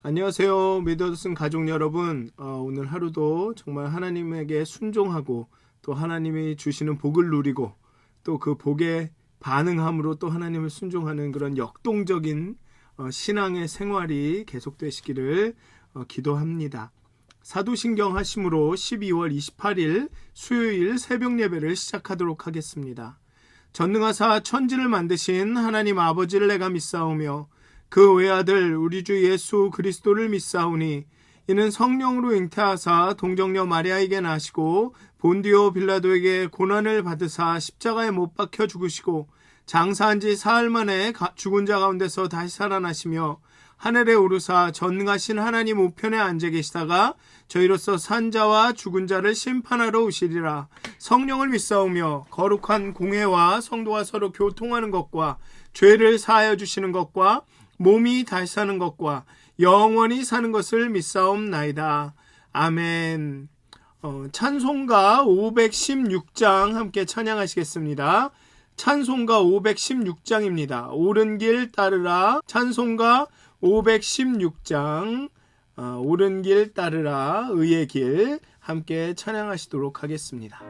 안녕하세요. 미더슨 가족 여러분. 오늘 하루도 정말 하나님에게 순종하고 또 하나님이 주시는 복을 누리고 또 그 복에 반응함으로 또 하나님을 순종하는 그런 역동적인 신앙의 생활이 계속되시기를 기도합니다. 사도신경 하심으로 12월 28일 수요일 새벽 예배를 시작하도록 하겠습니다. 전능하사 천지를 만드신 하나님 아버지를 내가 믿사오며 그 외아들 우리 주 예수 그리스도를 믿사오니 이는 성령으로 잉태하사 동정녀 마리아에게 나시고 본디오 빌라도에게 고난을 받으사 십자가에 못 박혀 죽으시고 장사한 지 사흘 만에 죽은 자 가운데서 다시 살아나시며 하늘에 오르사 전능하신 하나님 우편에 앉아 계시다가 저희로서 산 자와 죽은 자를 심판하러 오시리라. 성령을 믿사오며 거룩한 공회와 성도가 서로 교통하는 것과 죄를 사하여 주시는 것과 몸이 다시 사는 것과 영원히 사는 것을 믿사옵나이다. 아멘. 찬송가 516장 함께 찬양하시겠습니다. 찬송가 516장입니다. 옳은 길 따르라. 찬송가 516장 옳은 길 따르라. 의의 길 함께 찬양하시도록 하겠습니다.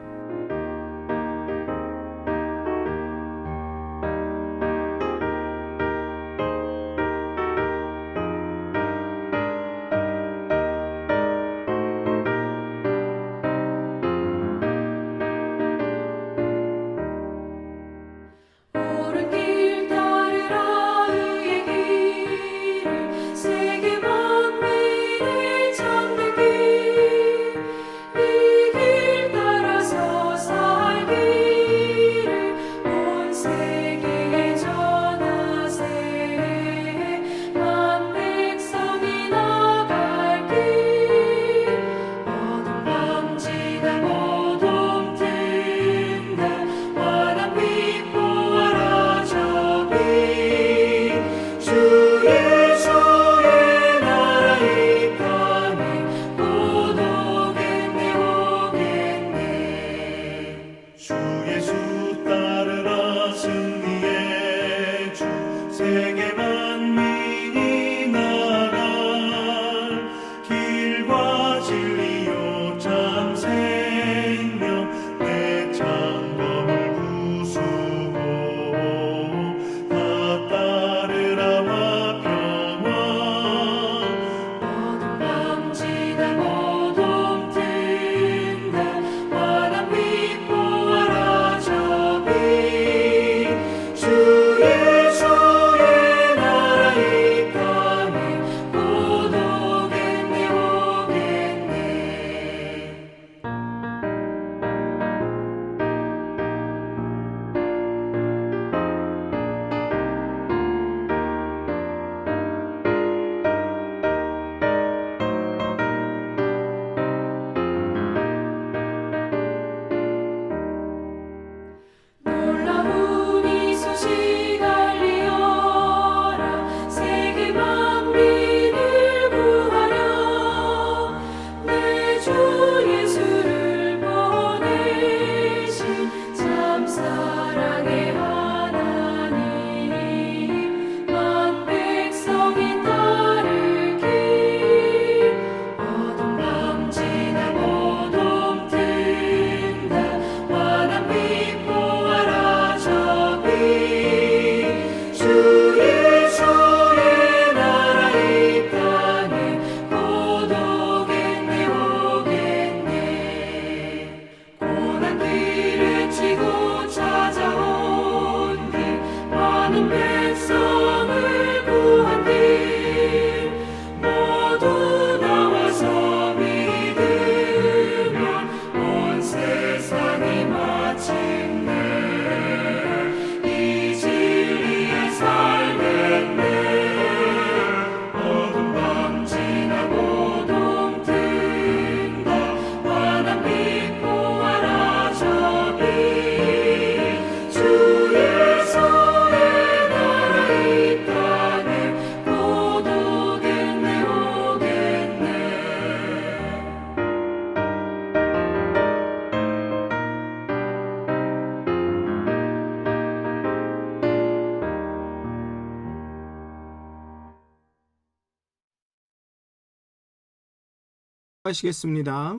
하시겠습니다.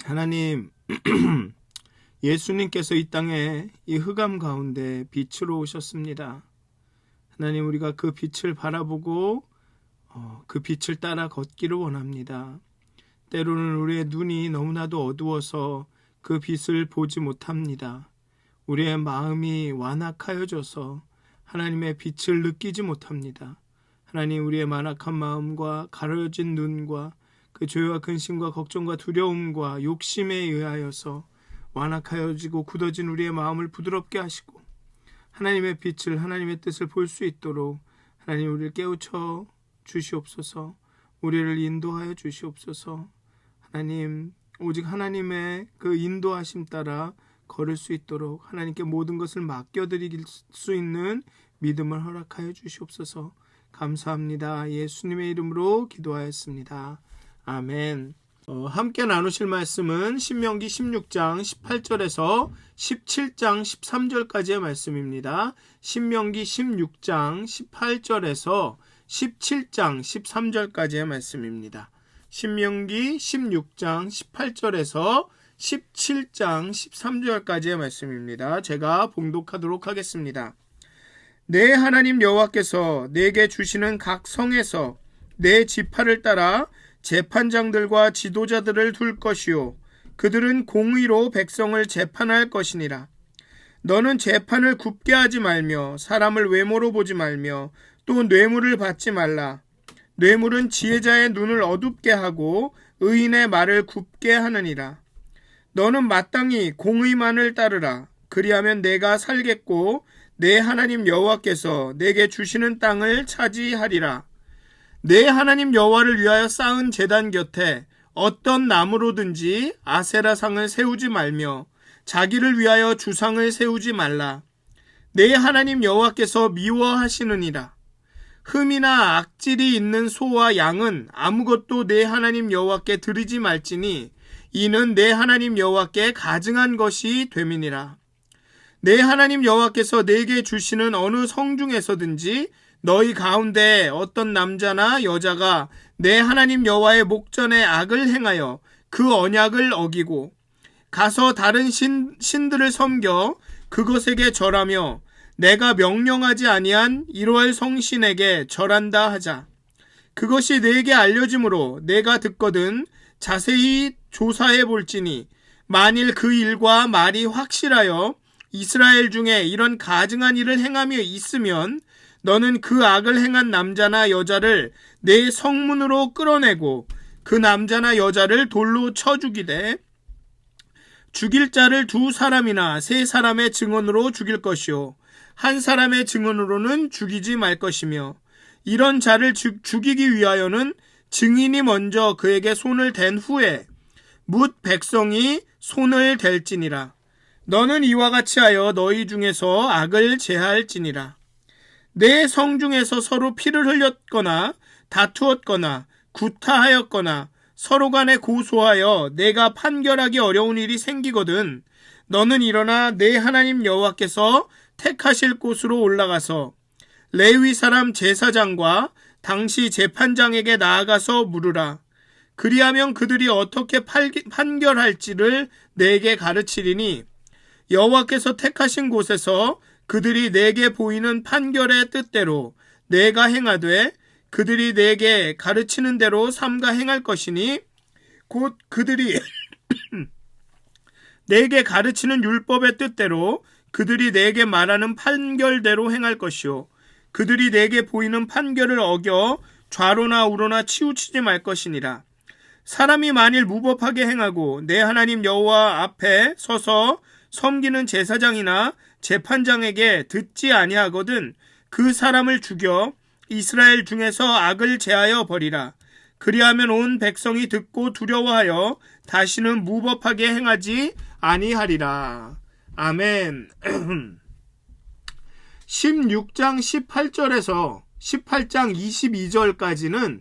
하나님, 예수님께서 이 땅에 이 흑암 가운데 빛으로 오셨습니다. 하나님, 우리가 그 빛을 바라보고 그 빛을 따라 걷기를 원합니다. 때로는 우리의 눈이 너무나도 어두워서 그 빛을 보지 못합니다. 우리의 마음이 완악하여져서 하나님의 빛을 느끼지 못합니다. 하나님, 우리의 완악한 마음과 가려진 눈과 그 죄와 근심과 걱정과 두려움과 욕심에 의하여서 완악하여지고 굳어진 우리의 마음을 부드럽게 하시고 하나님의 빛을, 하나님의 뜻을 볼 수 있도록 하나님, 우리를 깨우쳐 주시옵소서. 우리를 인도하여 주시옵소서. 하나님, 오직 하나님의 그 인도하심 따라 걸을 수 있도록 하나님께 모든 것을 맡겨드릴 수 있는 믿음을 허락하여 주시옵소서. 감사합니다. 예수님의 이름으로 기도하였습니다. 아멘. 함께 나누실 말씀은 신명기 16장 18절에서 17장 13절까지의 말씀입니다. 신명기 16장 18절에서 17장 13절까지의 말씀입니다. 신명기 16장 18절에서 17장 13절까지의 말씀입니다. 제가 봉독하도록 하겠습니다. 내 하나님 여호와께서 내게 주시는 각 성에서 내 지파를 따라 재판장들과 지도자들을 둘 것이요 그들은 공의로 백성을 재판할 것이니라. 너는 재판을 굽게 하지 말며 사람을 외모로 보지 말며 또 뇌물을 받지 말라. 뇌물은 지혜자의 눈을 어둡게 하고 의인의 말을 굽게 하느니라. 너는 마땅히 공의만을 따르라. 그리하면 내가 살겠고 내 하나님 여호와께서 내게 주시는 땅을 차지하리라. 내 하나님 여호와를 위하여 쌓은 제단 곁에 어떤 나무로든지 아세라상을 세우지 말며 자기를 위하여 주상을 세우지 말라. 내 하나님 여호와께서 미워하시느니라. 흠이나 악질이 있는 소와 양은 아무것도 내 하나님 여호와께 드리지 말지니 이는 내 하나님 여호와께 가증한 것이 됨이니라. 내 하나님 여호와께서 내게 주시는 어느 성 중에서든지 너희 가운데 어떤 남자나 여자가 내 하나님 여호와의 목전에 악을 행하여 그 언약을 어기고 가서 다른 신들을 섬겨 그것에게 절하며 내가 명령하지 아니한 이러할 성신에게 절한다 하자. 그것이 내게 알려짐으로 내가 듣거든 자세히 조사해 볼지니 만일 그 일과 말이 확실하여 이스라엘 중에 이런 가증한 일을 행하며 있으면 너는 그 악을 행한 남자나 여자를 내 성문으로 끌어내고 그 남자나 여자를 돌로 쳐 죽이되 죽일 자를 2사람이나 3사람의 증언으로 죽일 것이요 한 사람의 증언으로는 죽이지 말 것이며 이런 자를 죽이기 위하여는 증인이 먼저 그에게 손을 댄 후에 뭇 백성이 손을 댈지니라. 너는 이와 같이 하여 너희 중에서 악을 제할지니라. 내 성 중에서 서로 피를 흘렸거나 다투었거나 구타하였거나 서로 간에 고소하여 내가 판결하기 어려운 일이 생기거든 너는 일어나 내 하나님 여호와께서 택하실 곳으로 올라가서 레위 사람 제사장과 당시 재판장에게 나아가서 물으라. 그리하면 그들이 어떻게 판결할지를 내게 가르치리니 여호와께서 택하신 곳에서 그들이 내게 보이는 판결의 뜻대로 내가 행하되 그들이 내게 가르치는 대로 삼가 행할 것이니 곧 그들이 내게 가르치는 율법의 뜻대로 그들이 내게 말하는 판결대로 행할 것이요 그들이 내게 보이는 판결을 어겨 좌로나 우로나 치우치지 말 것이니라. 사람이 만일 무법하게 행하고 내 하나님 여호와 앞에 서서 섬기는 제사장이나 재판장에게 듣지 아니하거든 그 사람을 죽여 이스라엘 중에서 악을 제하여 버리라. 그리하면 온 백성이 듣고 두려워하여 다시는 무법하게 행하지 아니하리라. 아멘. 16장 18절에서 18장 22절까지는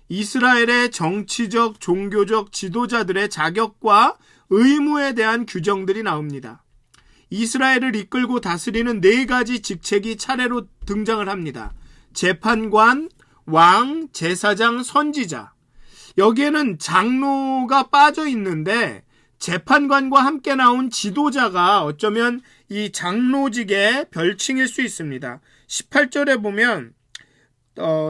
이스라엘의 정치적, 종교적 지도자들의 자격과 의무에 대한 규정들이 나옵니다. 이스라엘을 이끌고 다스리는 4가지 직책이 차례로 등장을 합니다. 재판관, 왕, 제사장, 선지자. 여기에는 장로가 빠져 있는데 재판관과 함께 나온 지도자가 어쩌면 이 장로직의 별칭일 수 있습니다. 18절에 보면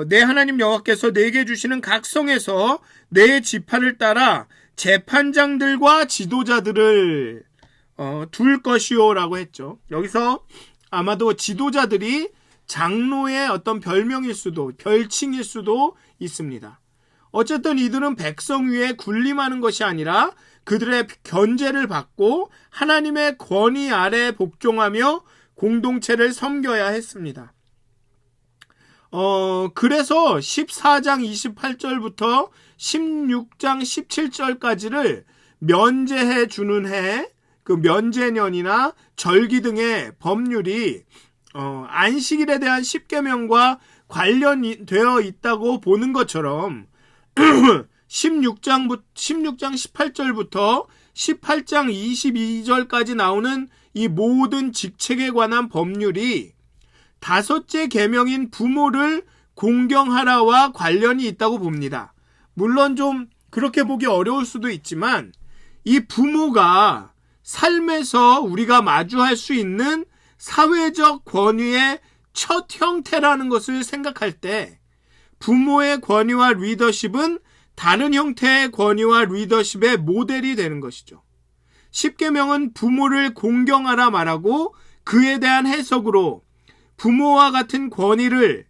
내 하나님 여호와께서 내게 주시는 각 성에서 내 지파를 따라 재판장들과 지도자들을 둘 것이요라고 했죠. 여기서 아마도 지도자들이 장로의 어떤 별명일 수도, 별칭일 수도 있습니다. 어쨌든 이들은 백성 위에 군림하는 것이 아니라 그들의 견제를 받고 하나님의 권위 아래 복종하며 공동체를 섬겨야 했습니다. 그래서 14장 28절부터 16장 17절까지를 면제해 주는 해, 그 면제년이나 절기 등의 법률이 안식일에 대한 10계명과 관련되어 있다고 보는 것처럼 16장 18절부터 18장 22절까지 나오는 이 모든 직책에 관한 법률이 다섯째 계명인 부모를 공경하라와 관련이 있다고 봅니다. 물론 좀 그렇게 보기 어려울 수도 있지만 이 부모가 삶에서 우리가 마주할 수 있는 사회적 권위의 첫 형태라는 것을 생각할 때 부모의 권위와 리더십은 다른 형태의 권위와 리더십의 모델이 되는 것이죠. 10계명은 부모를 공경하라 말하고 그에 대한 해석으로 부모와 같은 권위를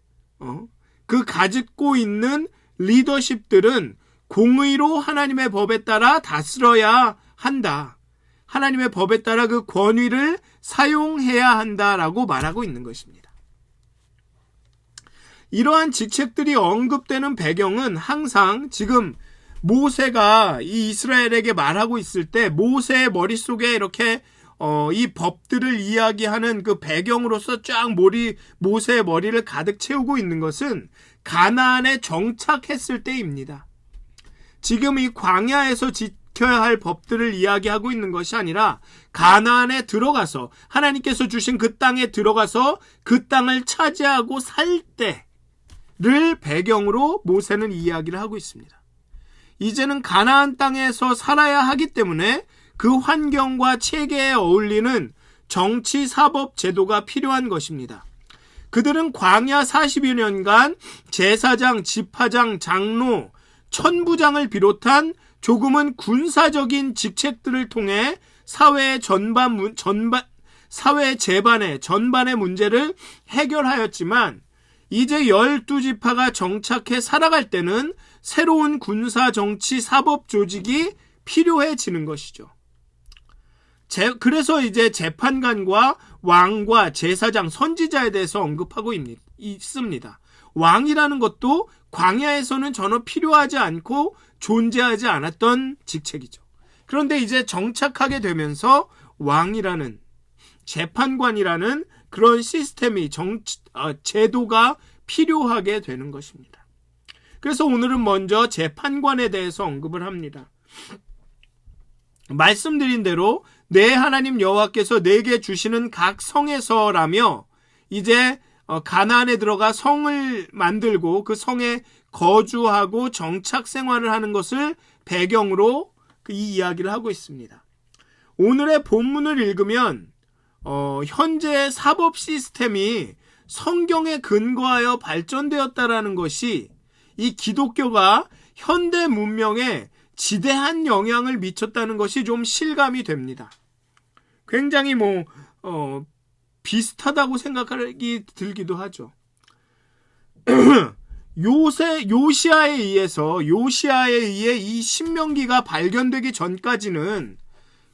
가지고 있는 리더십들은 공의로 하나님의 법에 따라 다스려야 한다. 하나님의 법에 따라 그 권위를 사용해야 한다라고 말하고 있는 것입니다. 이러한 직책들이 언급되는 배경은 항상 지금 모세가 이 이스라엘에게 말하고 있을 때 모세의 머릿속에 이렇게 이 법들을 이야기하는 그 배경으로서 쫙 모세의 머리를 가득 채우고 있는 것은 가나안에 정착했을 때입니다. 지금 이 광야에서 지켜야 할 법들을 이야기하고 있는 것이 아니라 가나안에 들어가서 하나님께서 주신 그 땅에 들어가서 그 땅을 차지하고 살 때를 배경으로 모세는 이야기를 하고 있습니다. 이제는 가나안 땅에서 살아야 하기 때문에 그 환경과 체계에 어울리는 정치 사법 제도가 필요한 것입니다. 그들은 광야 40여 년간 제사장, 지파장, 장로, 천부장을 비롯한 조금은 군사적인 직책들을 통해 사회의 전반의 문제를 해결하였지만 이제 12지파가 정착해 살아갈 때는 새로운 군사, 정치, 사법 조직이 필요해지는 것이죠. 그래서 이제 재판관과 왕과 제사장, 선지자에 대해서 언급하고 있습니다. 왕이라는 것도 광야에서는 전혀 필요하지 않고 존재하지 않았던 직책이죠. 그런데 이제 정착하게 되면서 왕이라는, 재판관이라는 그런 시스템이 제도가 필요하게 되는 것입니다. 그래서 오늘은 먼저 재판관에 대해서 언급을 합니다. 말씀드린 대로 내 하나님 여호와께서 내게 주시는 각 성에서라며 이제 가나안에 들어가 성을 만들고 그 성에 거주하고 정착 생활을 하는 것을 배경으로 이 이야기를 하고 있습니다. 오늘의 본문을 읽으면 현재의 사법 시스템이 성경에 근거하여 발전되었다라는 것이 이 기독교가 현대 문명에 지대한 영향을 미쳤다는 것이 좀 실감이 됩니다. 굉장히 비슷하다고 생각하기 들기도 하죠. 요시아에 의해 이 신명기가 발견되기 전까지는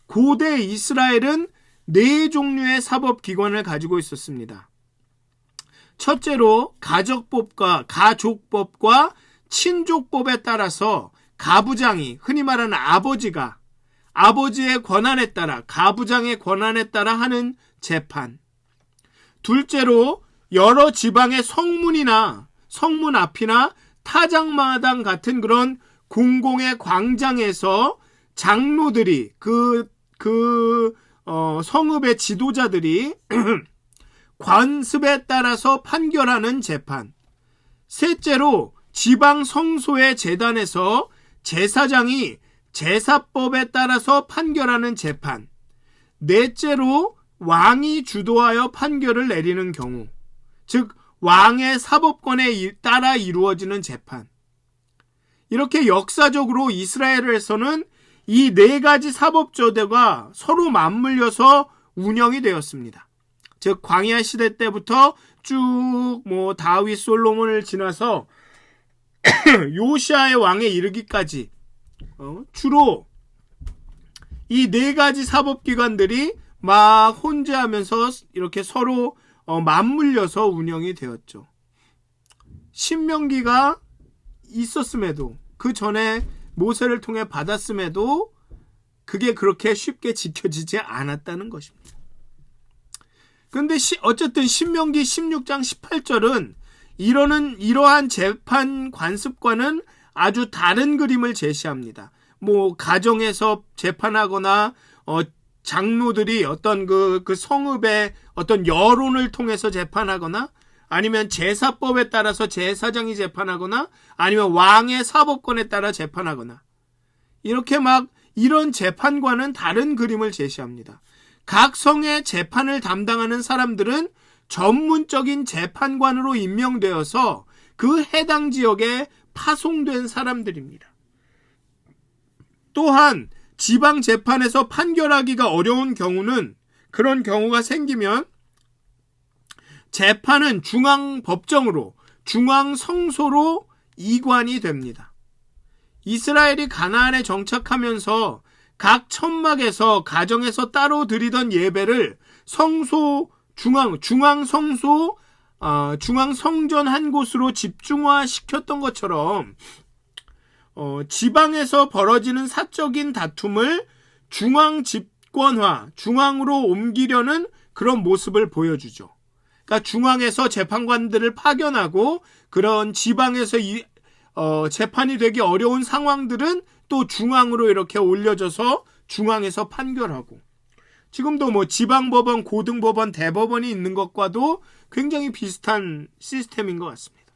고대 이스라엘은 4종류의 사법기관을 가지고 있었습니다. 첫째로 가족법과 친족법에 따라서 가부장이, 흔히 말하는 아버지가 아버지의 권한에 따라, 가부장의 권한에 따라 하는 재판. 둘째로 여러 지방의 성문 앞이나 타작마당 같은 그런 공공의 광장에서 장로들이 성읍의 지도자들이 관습에 따라서 판결하는 재판. 셋째로 지방 성소의 제단에서 제사장이 제사법에 따라서 판결하는 재판, 넷째로 왕이 주도하여 판결을 내리는 경우, 즉 왕의 사법권에 따라 이루어지는 재판. 이렇게 역사적으로 이스라엘에서는 이 네 가지 사법조대가 서로 맞물려서 운영이 되었습니다. 즉 광야 시대 때부터 쭉 다윗 솔로몬을 지나서 요시아의 왕에 이르기까지 주로 이 네 가지 사법기관들이 막 혼재하면서 이렇게 서로 맞물려서 운영이 되었죠. 신명기가 있었음에도, 그 전에 모세를 통해 받았음에도 그게 그렇게 쉽게 지켜지지 않았다는 것입니다. 그런데 어쨌든 신명기 16장 18절은 이러한 재판 관습과는 아주 다른 그림을 제시합니다. 가정에서 재판하거나 장로들이 어떤 그 성읍의 어떤 여론을 통해서 재판하거나, 아니면 제사법에 따라서 제사장이 재판하거나, 아니면 왕의 사법권에 따라 재판하거나, 이렇게 이런 재판과는 다른 그림을 제시합니다. 각 성의 재판을 담당하는 사람들은 전문적인 재판관으로 임명되어서 그 해당 지역에 파송된 사람들입니다. 또한 지방 재판에서 판결하기가 어려운 경우는, 그런 경우가 생기면 재판은 중앙법정으로, 중앙성소로 이관이 됩니다. 이스라엘이 가나안에 정착하면서 각 천막에서, 가정에서 따로 드리던 예배를 중앙성소, 중앙성전 한 곳으로 집중화시켰던 것처럼 지방에서 벌어지는 사적인 다툼을 중앙집권화, 중앙으로 옮기려는 그런 모습을 보여주죠. 그러니까 중앙에서 재판관들을 파견하고, 그런 지방에서 재판이 되기 어려운 상황들은 또 중앙으로 이렇게 올려져서 중앙에서 판결하고, 지금도 지방법원, 고등법원, 대법원이 있는 것과도 굉장히 비슷한 시스템인 것 같습니다.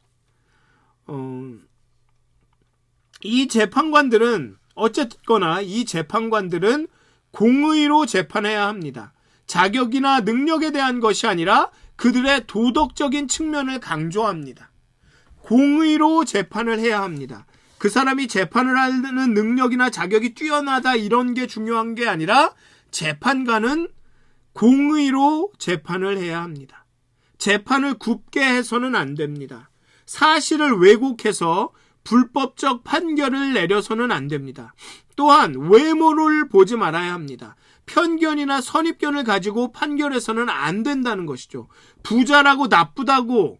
이 재판관들은 어쨌거나 이 재판관들은 공의로 재판해야 합니다. 자격이나 능력에 대한 것이 아니라 그들의 도덕적인 측면을 강조합니다. 공의로 재판을 해야 합니다. 그 사람이 재판을 하는 능력이나 자격이 뛰어나다 이런 게 중요한 게 아니라 재판관은 공의로 재판을 해야 합니다. 재판을 굽게 해서는 안 됩니다. 사실을 왜곡해서 불법적 판결을 내려서는 안 됩니다. 또한 외모를 보지 말아야 합니다. 편견이나 선입견을 가지고 판결해서는 안 된다는 것이죠. 부자라고 나쁘다고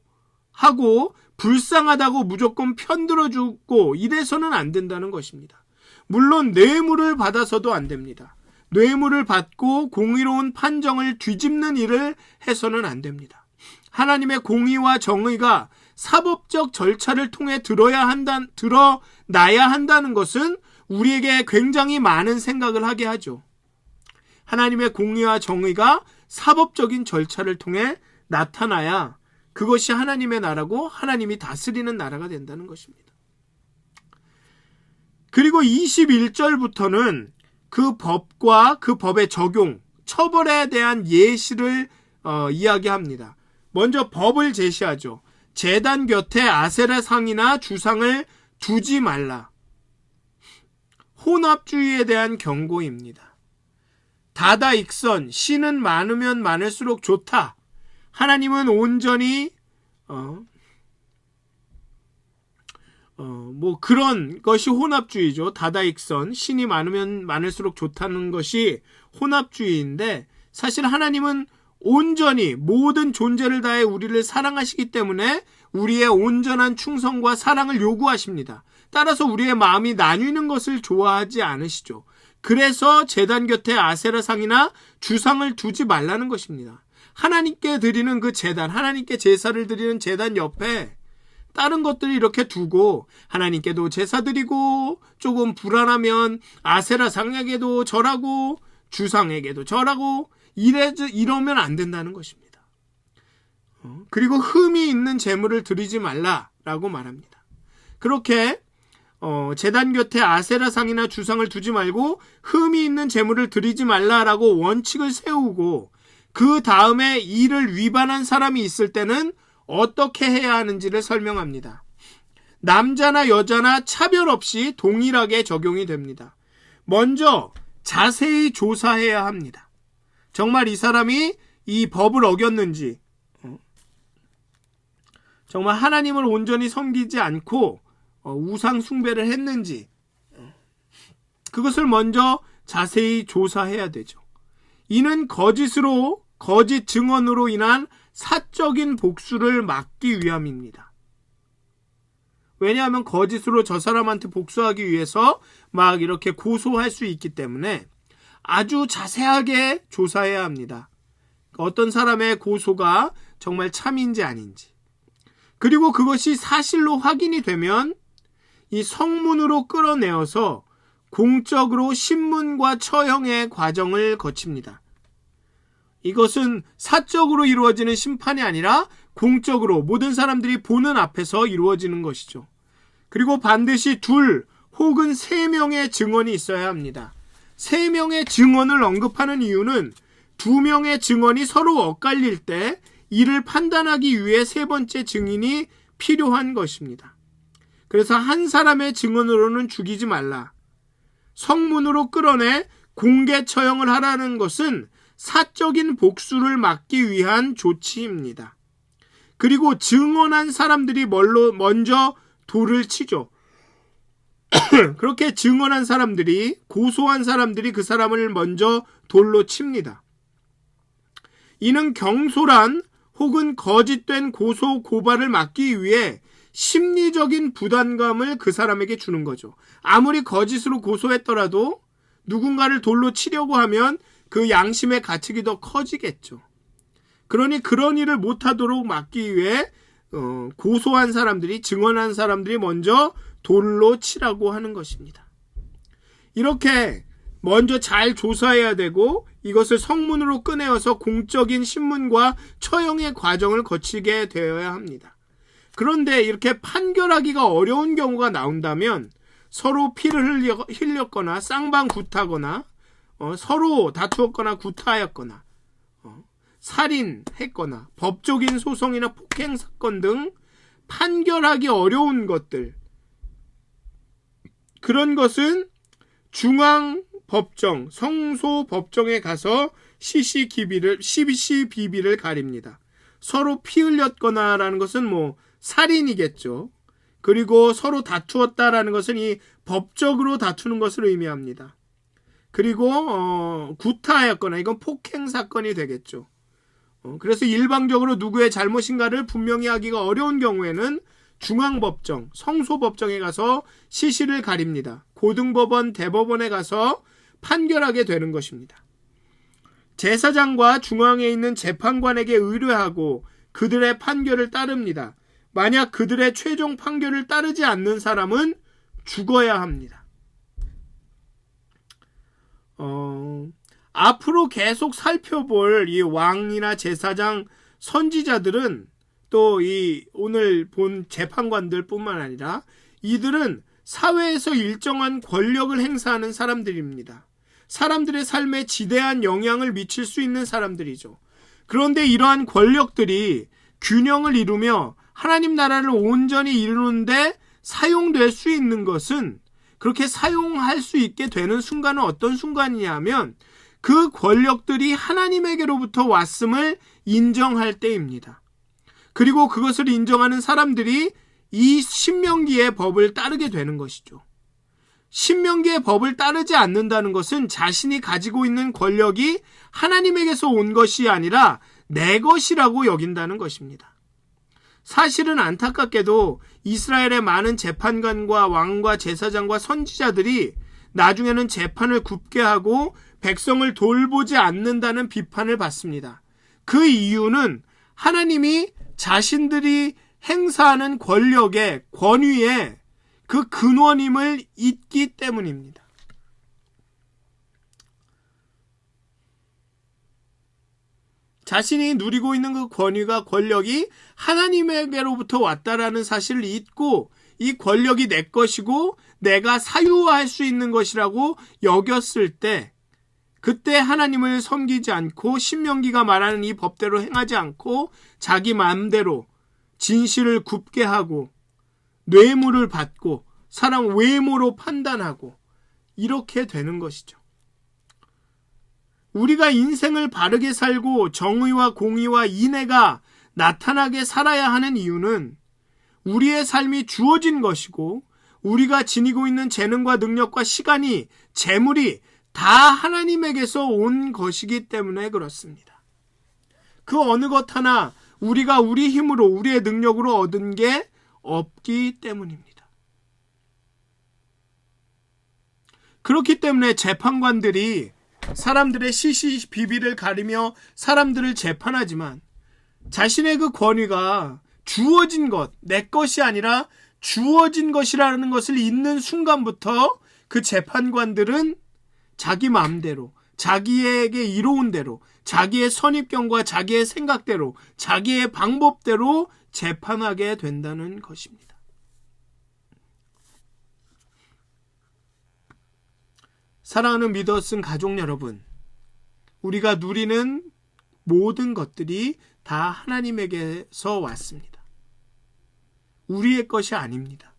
하고 불쌍하다고 무조건 편들어주고 이래서는 안 된다는 것입니다. 물론 뇌물을 받아서도 안 됩니다. 뇌물을 받고 공의로운 판정을 뒤집는 일을 해서는 안 됩니다. 하나님의 공의와 정의가 사법적 절차를 통해 드러나야 한다는 것은 우리에게 굉장히 많은 생각을 하게 하죠. 하나님의 공의와 정의가 사법적인 절차를 통해 나타나야 그것이 하나님의 나라고 하나님이 다스리는 나라가 된다는 것입니다. 그리고 21절부터는 그 법과 그 법의 적용, 처벌에 대한 예시를 이야기합니다. 먼저 법을 제시하죠. 제단 곁에 아세라 상이나 주상을 두지 말라. 혼합주의에 대한 경고입니다. 다다익선, 신은 많으면 많을수록 좋다. 하나님은 온전히 그런 것이 혼합주의죠. 다다익선, 신이 많으면 많을수록 좋다는 것이 혼합주의인데, 사실 하나님은 온전히 모든 존재를 다해 우리를 사랑하시기 때문에 우리의 온전한 충성과 사랑을 요구하십니다. 따라서 우리의 마음이 나뉘는 것을 좋아하지 않으시죠. 그래서 제단 곁에 아세라상이나 주상을 두지 말라는 것입니다. 하나님께 드리는 그 제단, 하나님께 제사를 드리는 제단 옆에 다른 것들을 이렇게 두고 하나님께도 제사 드리고 조금 불안하면 아세라상에게도 절하고 주상에게도 절하고 이러면 안 된다는 것입니다. 그리고 흠이 있는 제물을 드리지 말라라고 말합니다. 그렇게 제단 곁에 아세라상이나 주상을 두지 말고 흠이 있는 제물을 드리지 말라라고 원칙을 세우고 그 다음에 이를 위반한 사람이 있을 때는 어떻게 해야 하는지를 설명합니다. 남자나 여자나 차별 없이 동일하게 적용이 됩니다. 먼저 자세히 조사해야 합니다. 정말 이 사람이 이 법을 어겼는지, 정말 하나님을 온전히 섬기지 않고 우상 숭배를 했는지, 그것을 먼저 자세히 조사해야 되죠. 이는 거짓 증언으로 인한 사적인 복수를 막기 위함입니다. 왜냐하면 거짓으로 저 사람한테 복수하기 위해서 막 이렇게 고소할 수 있기 때문에 아주 자세하게 조사해야 합니다. 어떤 사람의 고소가 정말 참인지 아닌지. 그리고 그것이 사실로 확인이 되면 이 성문으로 끌어내어서 공적으로 신문과 처형의 과정을 거칩니다. 이것은 사적으로 이루어지는 심판이 아니라 공적으로 모든 사람들이 보는 앞에서 이루어지는 것이죠. 그리고 반드시 2 혹은 3명의 증언이 있어야 합니다. 3명의 증언을 언급하는 이유는 2명의 증언이 서로 엇갈릴 때 이를 판단하기 위해 3번째 증인이 필요한 것입니다. 그래서 한 사람의 증언으로는 죽이지 말라. 성문으로 끌어내 공개 처형을 하라는 것은 사적인 복수를 막기 위한 조치입니다. 그리고 증언한 사람들이 먼저 돌을 치죠. 그렇게 증언한 사람들이, 고소한 사람들이 그 사람을 먼저 돌로 칩니다. 이는 경솔한 혹은 거짓된 고소 고발을 막기 위해 심리적인 부담감을 그 사람에게 주는 거죠. 아무리 거짓으로 고소했더라도 누군가를 돌로 치려고 하면 그 양심의 가책이 더 커지겠죠. 그러니 그런 일을 못하도록 막기 위해 고소한 사람들이, 증언한 사람들이 먼저 돌로 치라고 하는 것입니다. 이렇게 먼저 잘 조사해야 되고 이것을 성문으로 꺼내어서 공적인 신문과 처형의 과정을 거치게 되어야 합니다. 그런데 이렇게 판결하기가 어려운 경우가 나온다면 서로 피를 흘렸거나 쌍방구타거나 서로 다투었거나 구타하였거나 살인했거나 법적인 소송이나 폭행 사건 등 판결하기 어려운 것들, 그런 것은 중앙법정, 성소법정에 가서 시시비비를 가립니다. 서로 피 흘렸거나 라는 것은 살인이겠죠. 그리고 서로 다투었다라는 것은 이 법적으로 다투는 것을 의미합니다. 그리고 구타하였거나, 이건 폭행 사건이 되겠죠. 그래서 일방적으로 누구의 잘못인가를 분명히 하기가 어려운 경우에는 중앙법정, 성소법정에 가서 시시를 가립니다. 고등법원, 대법원에 가서 판결하게 되는 것입니다. 제사장과 중앙에 있는 재판관에게 의뢰하고 그들의 판결을 따릅니다. 만약 그들의 최종 판결을 따르지 않는 사람은 죽어야 합니다. 앞으로 계속 살펴볼 이 왕이나 제사장, 선지자들은 또 이 오늘 본 재판관들 뿐만 아니라 이들은 사회에서 일정한 권력을 행사하는 사람들입니다. 사람들의 삶에 지대한 영향을 미칠 수 있는 사람들이죠. 그런데 이러한 권력들이 균형을 이루며 하나님 나라를 온전히 이루는데 사용될 수 있는 것은, 그렇게 사용할 수 있게 되는 순간은 어떤 순간이냐 하면 그 권력들이 하나님에게로부터 왔음을 인정할 때입니다. 그리고 그것을 인정하는 사람들이 이 신명기의 법을 따르게 되는 것이죠. 신명기의 법을 따르지 않는다는 것은 자신이 가지고 있는 권력이 하나님에게서 온 것이 아니라 내 것이라고 여긴다는 것입니다. 사실은 안타깝게도 이스라엘의 많은 재판관과 왕과 제사장과 선지자들이 나중에는 재판을 굽게 하고 백성을 돌보지 않는다는 비판을 받습니다. 그 이유는 하나님이 자신들이 행사하는 권력의 권위의 그 근원임을 잊기 때문입니다. 자신이 누리고 있는 그 권위가, 권력이 하나님에게로부터 왔다라는 사실을 잊고 이 권력이 내 것이고 내가 사유할 수 있는 것이라고 여겼을 때, 그때 하나님을 섬기지 않고 신명기가 말하는 이 법대로 행하지 않고 자기 마음대로 진실을 굽게 하고 뇌물을 받고 사람 외모로 판단하고 이렇게 되는 것이죠. 우리가 인생을 바르게 살고 정의와 공의와 인애가 나타나게 살아야 하는 이유는 우리의 삶이 주어진 것이고 우리가 지니고 있는 재능과 능력과 시간이, 재물이 다 하나님에게서 온 것이기 때문에 그렇습니다. 그 어느 것 하나 우리가 우리 힘으로, 우리의 능력으로 얻은 게 없기 때문입니다. 그렇기 때문에 재판관들이 사람들의 시시비비를 가리며 사람들을 재판하지만 자신의 그 권위가 주어진 것, 내 것이 아니라 주어진 것이라는 것을 잊는 순간부터 그 재판관들은 자기 마음대로, 자기에게 이로운 대로, 자기의 선입견과 자기의 생각대로, 자기의 방법대로 재판하게 된다는 것입니다. 사랑하는 믿었은 가족 여러분, 우리가 누리는 모든 것들이 다 하나님에게서 왔습니다. 우리의 것이 아닙니다.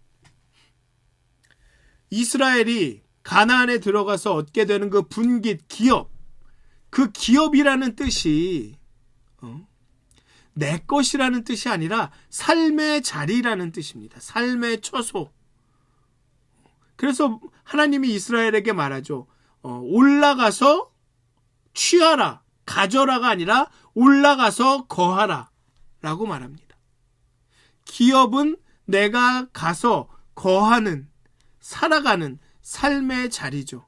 이스라엘이 가나안에 들어가서 얻게 되는 그 분깃, 기업, 그 기업이라는 뜻이 내 것이라는 뜻이 아니라 삶의 자리라는 뜻입니다. 삶의 처소. 그래서 하나님이 이스라엘에게 말하죠. 올라가서 취하라, 가져라가 아니라 올라가서 거하라 라고 말합니다. 기업은 내가 가서 거하는, 살아가는 삶의 자리죠.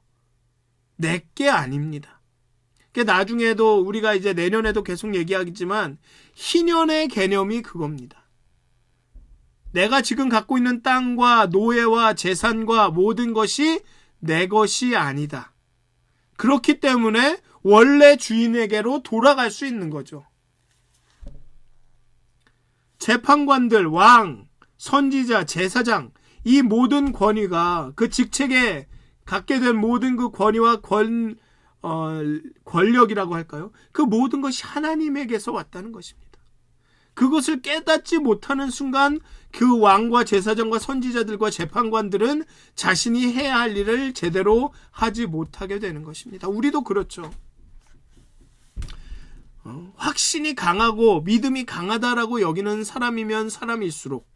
내게 아닙니다. 나중에도 우리가 이제 내년에도 계속 얘기하겠지만 희년의 개념이 그겁니다. 내가 지금 갖고 있는 땅과 노예와 재산과 모든 것이 내 것이 아니다. 그렇기 때문에 원래 주인에게로 돌아갈 수 있는 거죠. 재판관들, 왕, 선지자, 제사장, 이 모든 권위가 그 직책에 갖게 된 모든 그 권위와 권력이라고 할까요? 그 모든 것이 하나님에게서 왔다는 것입니다. 그것을 깨닫지 못하는 순간 그 왕과 제사장과 선지자들과 재판관들은 자신이 해야 할 일을 제대로 하지 못하게 되는 것입니다. 우리도 그렇죠. 확신이 강하고 믿음이 강하다라고 여기는 사람이면 사람일수록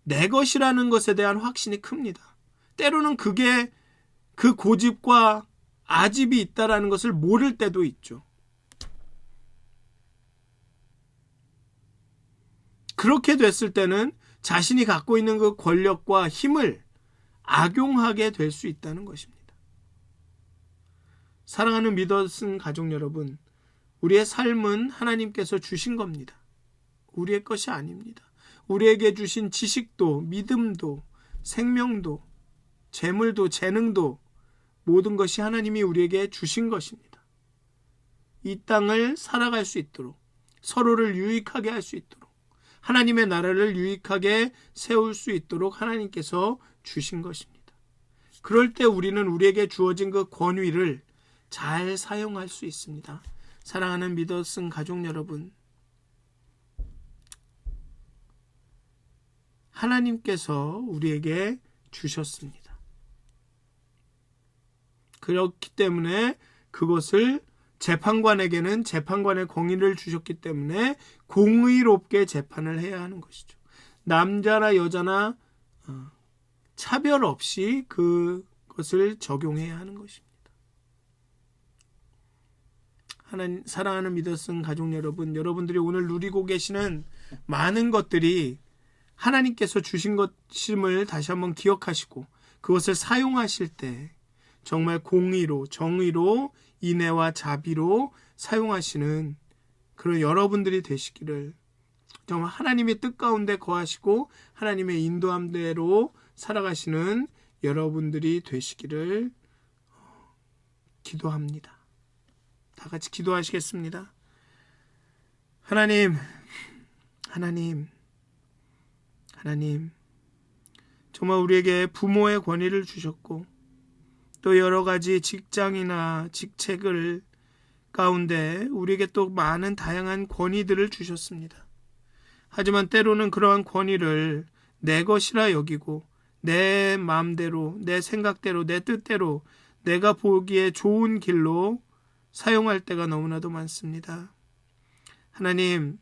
내 것이라는 것에 대한 확신이 큽니다. 때로는 그게 그 고집과 아집이 있다라는 것을 모를 때도 있죠. 그렇게 됐을 때는 자신이 갖고 있는 그 권력과 힘을 악용하게 될 수 있다는 것입니다. 사랑하는 믿었은 가족 여러분, 우리의 삶은 하나님께서 주신 겁니다. 우리의 것이 아닙니다. 우리에게 주신 지식도, 믿음도, 생명도, 재물도, 재능도 모든 것이 하나님이 우리에게 주신 것입니다. 이 땅을 살아갈 수 있도록, 서로를 유익하게 할 수 있도록, 하나님의 나라를 유익하게 세울 수 있도록 하나님께서 주신 것입니다. 그럴 때 우리는 우리에게 주어진 그 권위를 잘 사용할 수 있습니다. 사랑하는 믿었은 가족 여러분, 하나님께서 우리에게 주셨습니다. 그렇기 때문에 그것을 재판관에게는 재판관의 공의를 주셨기 때문에 공의롭게 재판을 해야 하는 것이죠. 남자나 여자나 차별 없이 그것을 적용해야 하는 것입니다. 하나님, 사랑하는 믿었은 가족 여러분, 여러분들이 오늘 누리고 계시는 많은 것들이 하나님께서 주신 것임을 다시 한번 기억하시고 그것을 사용하실 때 정말 공의로, 정의로, 인애와 자비로 사용하시는 그런 여러분들이 되시기를, 정말 하나님의 뜻 가운데 거하시고 하나님의 인도함대로 살아가시는 여러분들이 되시기를 기도합니다. 다 같이 기도하시겠습니다. 하나님, 정말 우리에게 부모의 권위를 주셨고 또 여러 가지 직장이나 직책을 가운데 우리에게 또 많은 다양한 권위들을 주셨습니다. 하지만 때로는 그러한 권위를 내 것이라 여기고 내 마음대로, 내 생각대로, 내 뜻대로 내가 보기에 좋은 길로 사용할 때가 너무나도 많습니다. 하나님께서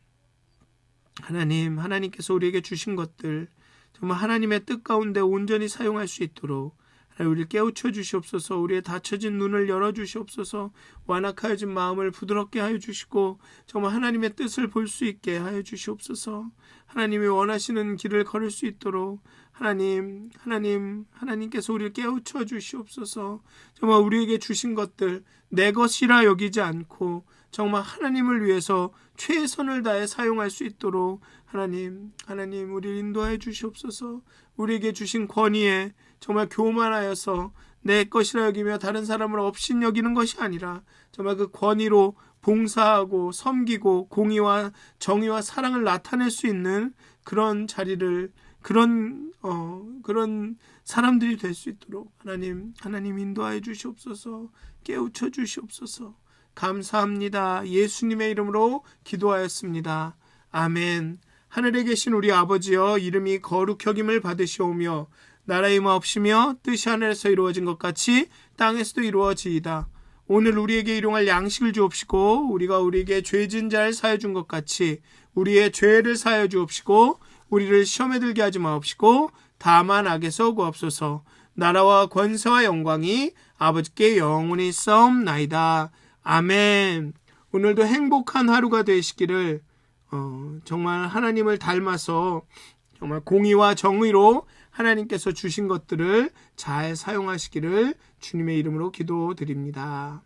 우리에게 주신 것들 정말 하나님의 뜻 가운데 온전히 사용할 수 있도록 우리를 깨우쳐 주시옵소서. 우리의 닫혀진 눈을 열어주시옵소서. 완악하여진 마음을 부드럽게 하여 주시고 정말 하나님의 뜻을 볼 수 있게 하여 주시옵소서. 하나님이 원하시는 길을 걸을 수 있도록 하나님께서 우리를 깨우쳐 주시옵소서. 정말 우리에게 주신 것들 내 것이라 여기지 않고 정말 하나님을 위해서 최선을 다해 사용할 수 있도록 하나님 우리를 인도하여 주시옵소서. 우리에게 주신 권위에 정말 교만하여서 내 것이라 여기며 다른 사람을 업신여기는 것이 아니라 정말 그 권위로 봉사하고 섬기고 공의와 정의와 사랑을 나타낼 수 있는 그런 자리를 그런 사람들이 될 수 있도록 하나님 인도하여 주시옵소서. 깨우쳐 주시옵소서. 감사합니다. 예수님의 이름으로 기도하였습니다. 아멘. 하늘에 계신 우리 아버지여, 이름이 거룩 여김을 받으시오며 나라의 마옵시며 뜻이 하늘에서 이루어진 것 같이 땅에서도 이루어지이다. 오늘 우리에게 일용할 양식을 주옵시고 우리가 우리에게 죄진 자를 사하여 준 것 같이 우리의 죄를 사하여 주옵시고 우리를 시험에 들게 하지 마옵시고 다만 악에서 구하옵소서. 나라와 권세와 영광이 아버지께 영원히 있사옵나이다. 아멘. 오늘도 행복한 하루가 되시기를 정말 하나님을 닮아서 정말 공의와 정의로 하나님께서 주신 것들을 잘 사용하시기를 주님의 이름으로 기도드립니다.